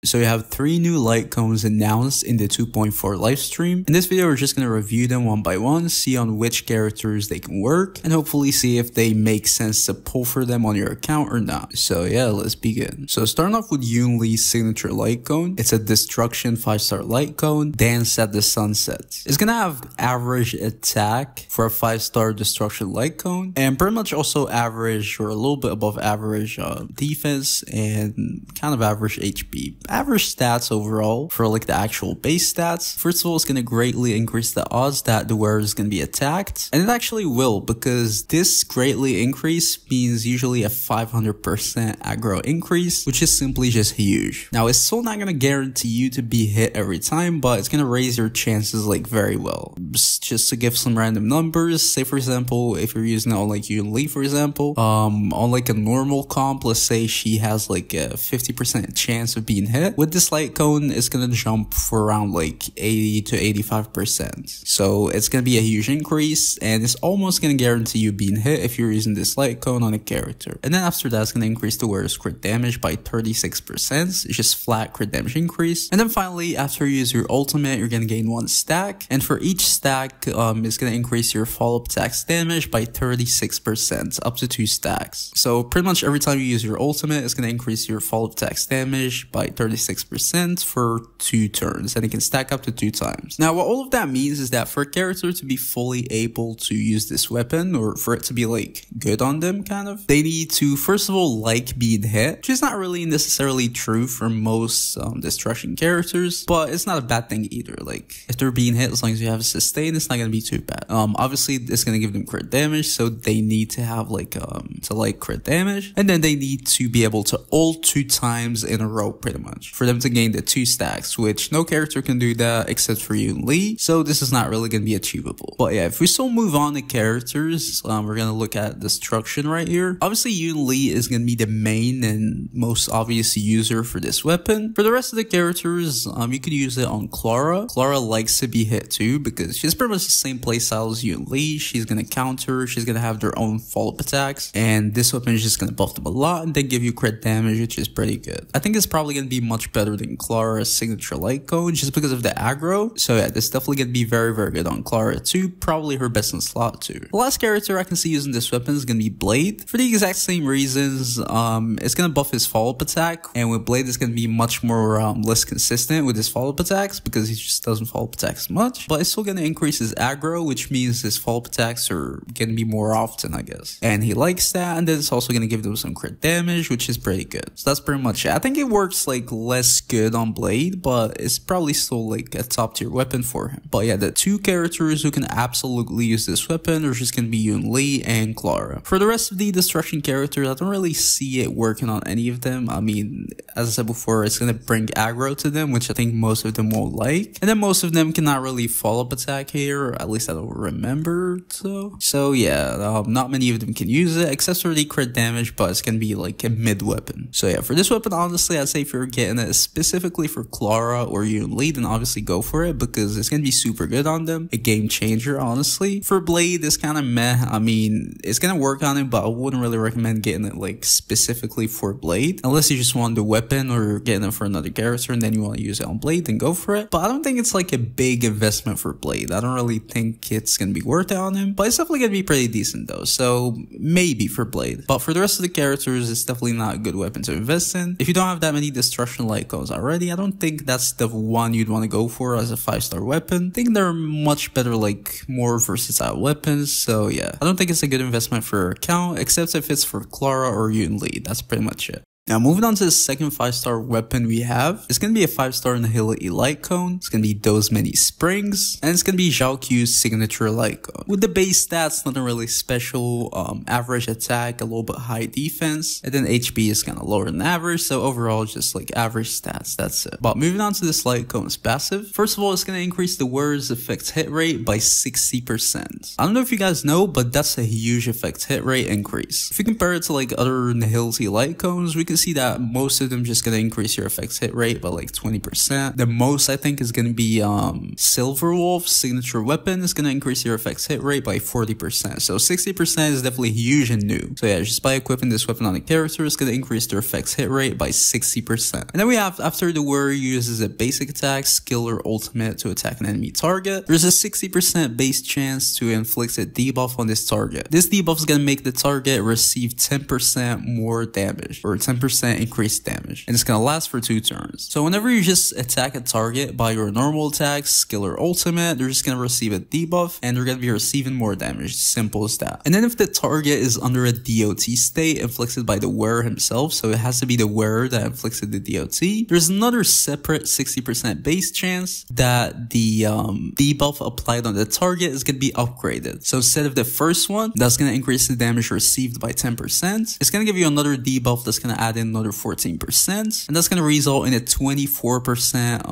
So you have 3 new light cones announced in the 2.4 livestream. In this video, we're just going to review them one by one, see on which characters they can work, and hopefully see if they make sense to pull for them on your account or not. So yeah, let's begin. So starting off with Yoon Lee's signature light cone, it's a destruction 5-star light cone, Dance at the Sunset. It's going to have average attack for a 5-star destruction light cone, and pretty much also average or a little bit above average defense and kind of average HP. Average stats overall for like the actual base stats. First of all, it's going to greatly increase the odds that the wearer is going to be attacked, and it actually will, because this greatly increase means usually a 500% aggro increase, which is simply just huge. Now, it's still not going to guarantee you to be hit every time, but it's going to raise your chances like very well. Just to give some random numbers, say for example, if you're using it on like Yoon Lee, for example, on like a normal comp, let's say she has like a 50% chance of being hit. With this light cone, it's going to jump for around like 80 to 85%. So it's going to be a huge increase, and it's almost going to guarantee you being hit if you're using this light cone on a character. And then after that, it's going to increase the wearer's crit damage by 36%. It's just flat crit damage increase. And then finally, after you use your ultimate, you're going to gain 1 stack. And for each stack, it's going to increase your follow-up attacks damage by 36%, up to 2 stacks. So pretty much every time you use your ultimate, it's going to increase your follow-up attacks damage by 36% for 2 turns, and it can stack up to 2 times. Now, what all of that means is that for a character to be fully able to use this weapon, or for it to be like good on them kind of, they need to first of all like being hit, which is not really necessarily true for most destruction characters, but it's not a bad thing either. Like if they're being hit, as long as you have a sustain, it's not going to be too bad. Obviously it's going to give them crit damage, so they need to have like crit damage, and then they need to be able to ult 2 times in a row pretty much for them to gain the 2 stacks, which no character can do that except for Yoon Lee, so this is not really going to be achievable. But yeah, if we still move on to characters, we're going to look at destruction right here. Obviously Yoon Lee is going to be the main and most obvious user for this weapon. For the rest of the characters, you could use it on Clara. Clara likes to be hit too, because she's pretty much the same playstyle as Yoon Lee. She's going to counter, she's going to have their own follow-up attacks, and this weapon is just going to buff them a lot and then give you crit damage, which is pretty good. I think it's probably going to be much better than Clara's signature light cone just because of the aggro. So yeah, this is definitely going to be very, very good on Clara too. Probably her best in slot too. The last character I can see using this weapon is going to be Blade. For the exact same reasons, it's going to buff his follow-up attack, and with Blade it's going to be much more less consistent with his follow-up attacks because he just doesn't follow-up attack as much, but it's still going to increase his aggro, which means his follow-up attacks are going to be more often, I guess. And he likes that, and then it's also going to give them some crit damage, which is pretty good. So that's pretty much it. I think it works like less good on Blade, but it's probably still like a top tier weapon for him. But yeah, the 2 characters who can absolutely use this weapon are just going to be Yoon Lee and Clara. For the rest of the destruction characters, I don't really see it working on any of them. I mean, as I said before, it's going to bring aggro to them, which I think most of them won't like. And then most of them cannot really follow-up attack here, or at least I don't remember. So yeah, not many of them can use it, except for the crit damage, but it's going to be like a mid weapon. So yeah, for this weapon, honestly, I'd say if you're getting it specifically for Clara or Yoon Lee, then obviously go for it, because it's going to be super good on them. A game changer, honestly. For Blade, it's kind of meh. I mean, it's going to work on it, but I wouldn't really recommend getting it like specifically for Blade, unless you just want the weapon or you're getting it for another character and then you want to use it on Blade, then go for it. But I don't think it's like a big investment for Blade. I don't really think it's going to be worth it on him, but it's definitely going to be pretty decent though, so maybe for Blade. But for the rest of the characters, it's definitely not a good weapon to invest in. If you don't have that many destruction light cones already, I don't think that's the one you'd want to go for as a 5-star weapon. I think they're much better, like more versatile weapons. So yeah, I don't think it's a good investment for your account, except if it's for Clara or Yoon Lee. That's pretty much it. Now, moving on to the second 5-star weapon we have, it's going to be a 5-star Nihility light cone. It's going to be those many springs, and it's going to be Zhao Q's signature light cone. With the base stats, nothing really special, average attack, a little bit high defense, and then HP is kind of lower than average, so overall just like average stats, that's it. But moving on to this light cone's passive, first of all, it's going to increase the wearer's effect hit rate by 60%. I don't know if you guys know, but that's a huge effect hit rate increase. If you compare it to like other Nihility light cones, we can can see that most of them just gonna increase your effects hit rate by like 20%. The most I think is gonna be Silver Wolf's signature weapon is gonna increase your effects hit rate by 40%. So 60% is definitely huge and new. So yeah, just by equipping this weapon on a character, it's gonna increase their effects hit rate by 60%. And then we have, after the warrior uses a basic attack, skill, or ultimate to attack an enemy target, there's a 60% base chance to inflict a debuff on this target. This debuff is gonna make the target receive 10% more damage, or 10% increased damage, and it's gonna last for 2 turns. So whenever you just attack a target by your normal attack, skill, or ultimate, they're just gonna receive a debuff, and they're gonna be receiving more damage. Simple as that. And then if the target is under a DOT state inflicted by the wearer himself, so it has to be the wearer that inflicted the DOT, there's another separate 60% base chance that the debuff applied on the target is gonna be upgraded. So instead of the first one, that's gonna increase the damage received by 10%, it's gonna give you another debuff that's gonna add in another 14%, and that's gonna result in a 24%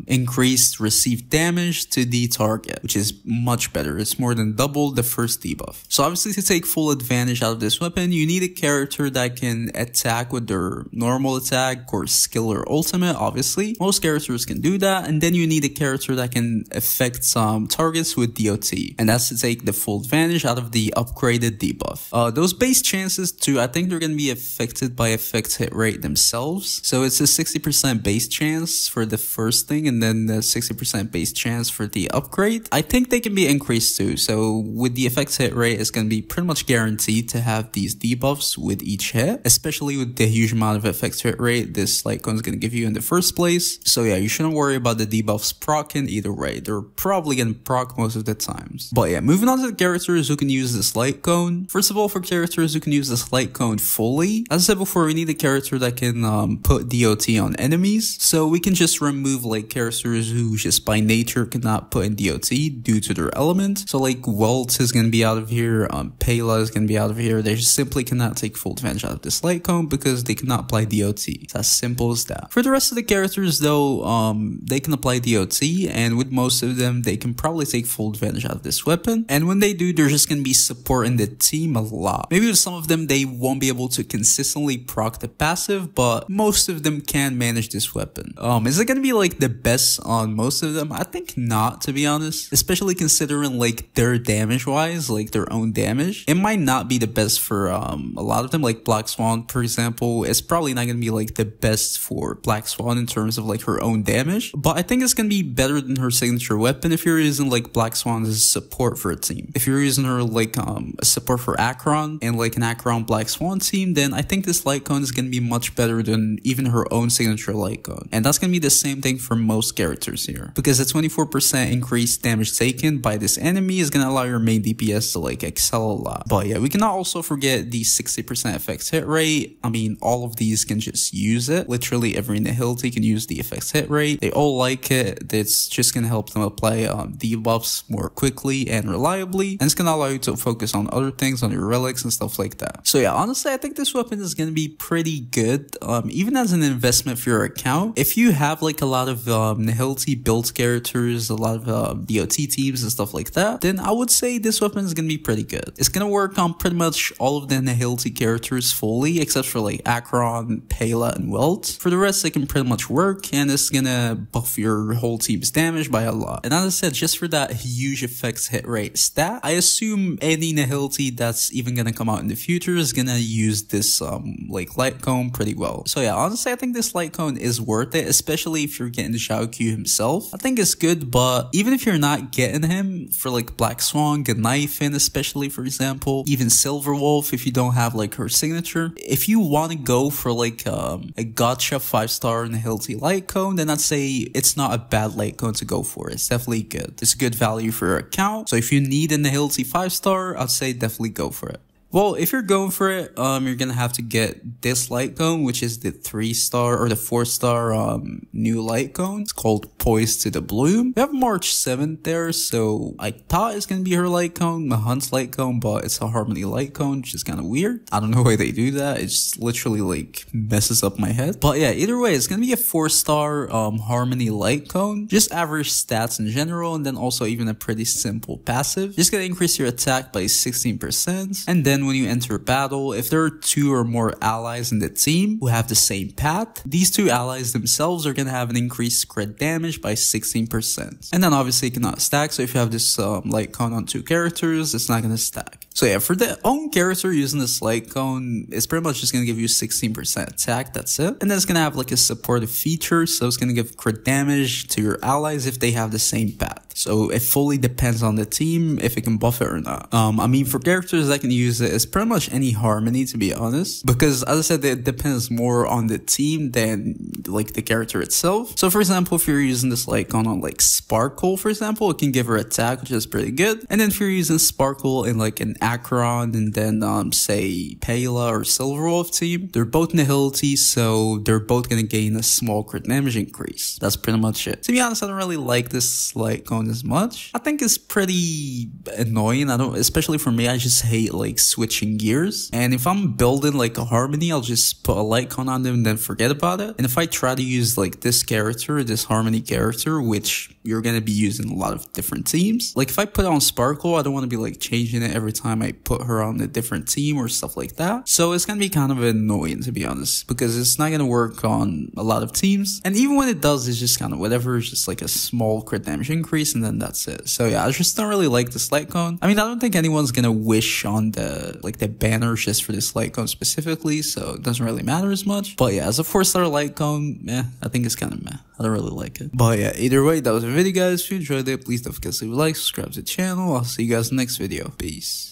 increased received damage to the target, which is much better. It's more than double the first debuff. So obviously, to take full advantage out of this weapon, you need a character that can attack with their normal attack or skill or ultimate. Obviously, most characters can do that, and then you need a character that can affect some targets with DOT, and that's to take the full advantage out of the upgraded debuff. Those base chances too, I think they're going to be affected by effect hit rate themselves. So it's a 60% base chance for the first thing, and then the 60% base chance for the upgrade. I think they can be increased too. So with the effect hit rate, it's going to be pretty much guaranteed to have these debuffs with each hit, especially with the huge amount of effect hit rate this light cone is going to give you in the first place. So yeah, you shouldn't worry about the debuffs proccing either way. They're probably going to proc most of the times. But yeah, moving on to the characters who can use this light cone. First of all, for characters who can use this light cone fully, as I said before, we need a character that can put DOT on enemies. So we can just remove like characters who just by nature cannot put in DOT due to their element. So like Welt is going to be out of here, Pela is going to be out of here. They just simply cannot take full advantage out of this light cone because they cannot apply DOT. It's as simple as that. For the rest of the characters though, they can apply DOT, and with most of them, they can probably take full advantage out of this weapon. And when they do, they're just going to be supporting the team a lot. Maybe with some of them, they won't be able to consistently proc the passive, but most of them can manage this weapon. Is it going to be like the best on most of them? I think not, to be honest, especially considering like their damage wise, like their own damage. It might not be the best for a lot of them, like Black Swan, for example. It's probably not going to be like the best for Black Swan in terms of like her own damage, but I think it's going to be better than her signature weapon if you're using like Black Swan as support for a team. If you're using her like a support for Akron and like an Akron Black Swan team, then I think this light cone is going to be much better than even her own signature light cone. And that's going to be the same thing for most characters here, because a 24% increased damage taken by this enemy is going to allow your main DPS to like excel a lot. But yeah, we cannot also forget the 60% effects hit rate. I mean, all of these can just use it. Literally every Nihility can use the effects hit rate. They all like it. It's just going to help them apply debuffs more quickly and reliably, and it's going to allow you to focus on other things, on your relics and stuff like that. So yeah, honestly, I think this weapon is going to be pretty good, even as an investment for your account. If you have like a lot of Nihility build characters, a lot of DOT teams and stuff like that, then I would say this weapon is going to be pretty good. It's going to work on pretty much all of the Nihility characters fully, except for like Akron, Pela, and Welt. For the rest, it can pretty much work, and it's going to buff your whole team's damage by a lot. And as I said, just for that huge effects hit rate stat, I assume any Nihility that's even going to come out in the future is going to use this like light cone pretty well. So yeah, honestly, I think this light cone is worth it, especially if you're getting Zhao Q himself. I think it's good, but even if you're not getting him for like Black Swan, Gnifin especially, for example, even Silver Wolf, if you don't have like her signature, if you want to go for like a gotcha 5-star Nihility light cone, then I'd say it's not a bad light cone to go for. It's definitely good. It's good value for your account. So if you need a Nihility 5-star, I'd say definitely go for it. Well, if you're going for it, you're gonna have to get this light cone, which is the 3-star or the 4-star new light cone. It's called Poised to the Bloom. We have March 7th there, so I thought it's gonna be her light cone, Mahant's light cone, but it's a Harmony light cone, which is kind of weird. I don't know why they do that. It just literally like messes up my head. But yeah, either way, it's gonna be a 4-star Harmony light cone. Just average stats in general, and then also even a pretty simple passive. Just gonna increase your attack by 16%, and then then when you enter a battle, if there are 2 or more allies in the team who have the same path, these 2 allies themselves are gonna have an increased crit damage by 16%. And then obviously it cannot stack, so if you have this light cone on 2 characters, it's not gonna stack. So yeah, for the own character using this light cone, it's pretty much just gonna give you 16% attack, that's it. And then it's gonna have like a supportive feature, so it's gonna give crit damage to your allies if they have the same path. So it fully depends on the team if it can buff it or not. I mean, for characters that can use it, it's pretty much any harmony, to be honest, because as I said, it depends more on the team than like the character itself. So for example, if you're using this light cone on like Sparkle, for example, it can give her attack, which is pretty good. And then if you're using Sparkle in like an Acheron and then say Pela or Silverwolf team, they're both nihility, so they're both gonna gain a small crit damage increase. That's pretty much it. To be honest, I don't really like this light cone as much. I think it's pretty annoying. Especially for me, I just hate like switching gears. And if I'm building like a harmony, I'll just put a light cone on them and then forget about it. And if I try to use like this character, this harmony character, which you're gonna be using a lot of different teams, like if I put on Sparkle, I don't want to be like changing it every time I put her on a different team or stuff like that. So it's gonna be kind of annoying, to be honest, because it's not gonna work on a lot of teams. And even when it does, it's just kind of whatever. It's just like a small crit damage increase and then that's it. So yeah, I just don't really like this light cone. I mean, I don't think anyone's gonna wish on the banner just for this light cone specifically, so it doesn't really matter as much. But yeah, as a 4-star light cone, I think it's kind of meh. I don't really like it. But yeah, either way, that was the video, guys. If you enjoyed it, please don't forget to leave a like, subscribe to the channel. I'll see you guys in the next video. Peace.